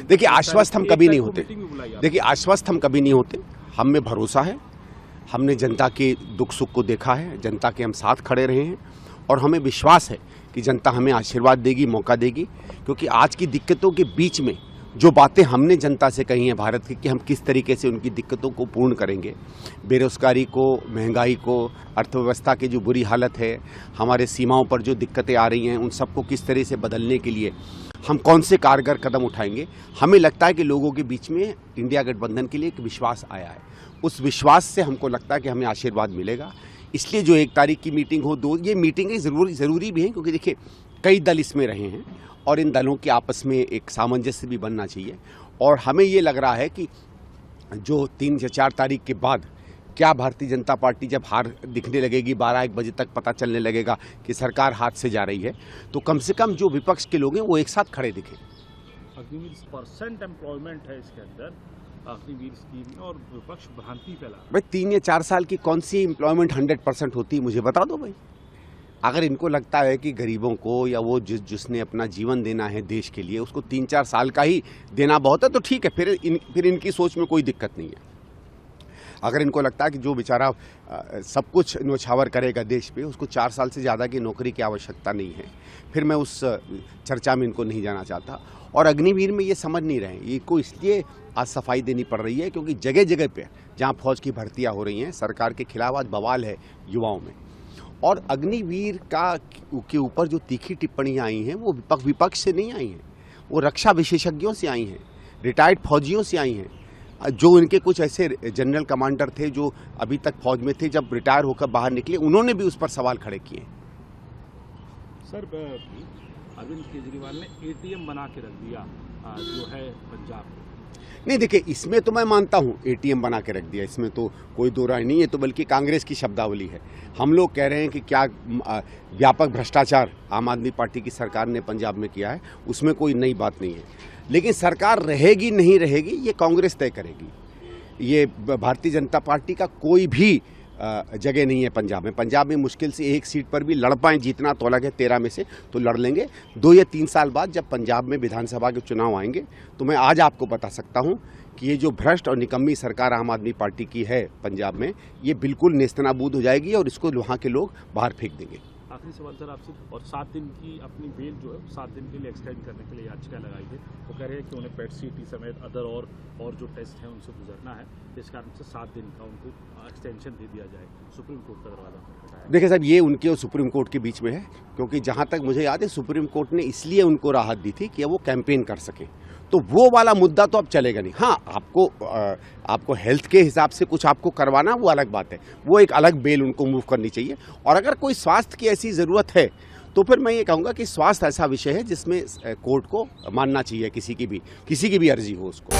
देखिए आश्वस्त हम कभी नहीं होते, देखिए आश्वस्त हम कभी नहीं होते। हम में भरोसा है, हमने जनता के दुख सुख को देखा है, जनता के हम साथ खड़े रहे हैं और हमें विश्वास है कि जनता हमें आशीर्वाद देगी, मौका देगी। क्योंकि आज की दिक्कतों के बीच में जो बातें हमने जनता से कही हैं भारत की कि हम किस तरीके से उनकी दिक्कतों को पूर्ण करेंगे, बेरोजगारी को, महंगाई को, अर्थव्यवस्था की जो बुरी हालत है, हमारे सीमाओं पर जो दिक्कतें आ रही हैं, उन सबको किस तरह से बदलने के लिए हम कौन से कारगर कदम उठाएंगे, हमें लगता है कि लोगों के बीच में इंडिया गठबंधन के लिए एक विश्वास आया है। उस विश्वास से हमको लगता है कि हमें आशीर्वाद मिलेगा। इसलिए जो 1 तारीख की मीटिंग हो, ये मीटिंगें ज़रूरी भी हैं, क्योंकि देखिए कई दल इसमें रहे हैं और इन दलों के आपस में एक सामंजस्य भी बनना चाहिए। और हमें ये लग रहा है कि जो 3 या 4 तारीख के बाद क्या भारतीय जनता पार्टी जब हार दिखने लगेगी, 12-1 बजे तक पता चलने लगेगा कि सरकार हाथ से जा रही है, तो कम से कम जो विपक्ष के लोग हैं वो एक साथ खड़े दिखें। अग्निवीर % एम्प्लॉयमेंट है इसके अंदर अग्निवीर स्कीम में, और विपक्ष भ्रांति फैला। भाई 3 या 4 साल की कौन सी एम्प्लॉयमेंट 100% होती है, मुझे बता दो भाई। अगर इनको लगता है कि गरीबों को या वो जिसने अपना जीवन देना है देश के लिए, उसको 3-4 साल का ही देना बहुत है, तो ठीक है, फिर इनकी सोच में कोई दिक्कत नहीं है। अगर इनको लगता है कि जो बेचारा सब कुछ न्योछावर करेगा देश पे, उसको 4 साल से ज़्यादा की नौकरी की आवश्यकता नहीं है, फिर मैं उस चर्चा में इनको नहीं जाना चाहता। और अग्निवीर में ये समझ नहीं रहे, इनको इसलिए आज सफाई देनी पड़ रही है क्योंकि जगह जगह पे जहाँ फौज की भर्तियाँ हो रही हैं, सरकार के खिलाफ आज बवाल है युवाओं में। और अग्निवीर के ऊपर जो तीखी टिप्पणियाँ आई हैं वो विपक्ष से नहीं आई हैं, वो रक्षा विशेषज्ञों से आई हैं, रिटायर्ड फौजियों से आई हैं। जो इनके कुछ ऐसे जनरल कमांडर थे जो अभी तक फौज में थे, जब रिटायर होकर बाहर निकले, उन्होंने भी उस पर सवाल खड़े किए। सर, अरविंद केजरीवाल ने ATM बना के रख दिया जो है पंजाब में। नहीं देखिए, इसमें तो मैं मानता हूँ ATM बना के रख दिया, इसमें तो कोई दो राय नहीं है, तो बल्कि कांग्रेस की शब्दावली है। हम लोग कह रहे हैं कि क्या व्यापक भ्रष्टाचार आम आदमी पार्टी की सरकार ने पंजाब में किया है, उसमें कोई नई बात नहीं है। लेकिन सरकार रहेगी नहीं रहेगी ये कांग्रेस तय करेगी। ये भारतीय जनता पार्टी का कोई भी जगह नहीं है पंजाब में। पंजाब में मुश्किल से 1 सीट पर भी लड़ पाएँ, जीतना तौला है 13 में से, तो लड़ लेंगे। 2 या 3 साल बाद जब पंजाब में विधानसभा के चुनाव आएंगे, तो मैं आज आपको बता सकता हूं कि ये जो भ्रष्ट और निकम्मी सरकार आम आदमी पार्टी की है पंजाब में, ये बिल्कुल नेस्तनाबूद हो जाएगी और इसको वहाँ के लोग बाहर फेंक देंगे। आखिरी सवाल सर आपसे, और 7 दिन की अपनी बेल जो है 7 दिन के लिए एक्सटेंड करने के लिए याचिका लगाई है। वो कह रहे हैं कि उन्हें PET-CT समेत अदर और जो टेस्ट हैं उनसे गुजरना है, इस कारण से 7 दिन का उनको एक्सटेंशन दे दिया जाए। सुप्रीम कोर्ट का दरवाजा खटखटाया। देखिए साहब, ये उनके और सुप्रीम कोर्ट के बीच में है, क्योंकि जहाँ तक मुझे याद है सुप्रीम कोर्ट ने इसलिए उनको राहत दी थी कि वो कैंपेन कर सकें, तो वो वाला मुद्दा तो अब चलेगा नहीं। हाँ, आपको हेल्थ के हिसाब से कुछ आपको करवाना, वो अलग बात है, वो एक अलग बेल उनको मूव करनी चाहिए। और अगर कोई स्वास्थ्य की ऐसी ज़रूरत है तो फिर मैं ये कहूँगा कि स्वास्थ्य ऐसा विषय है जिसमें कोर्ट को मानना चाहिए, किसी की भी अर्जी हो उसको।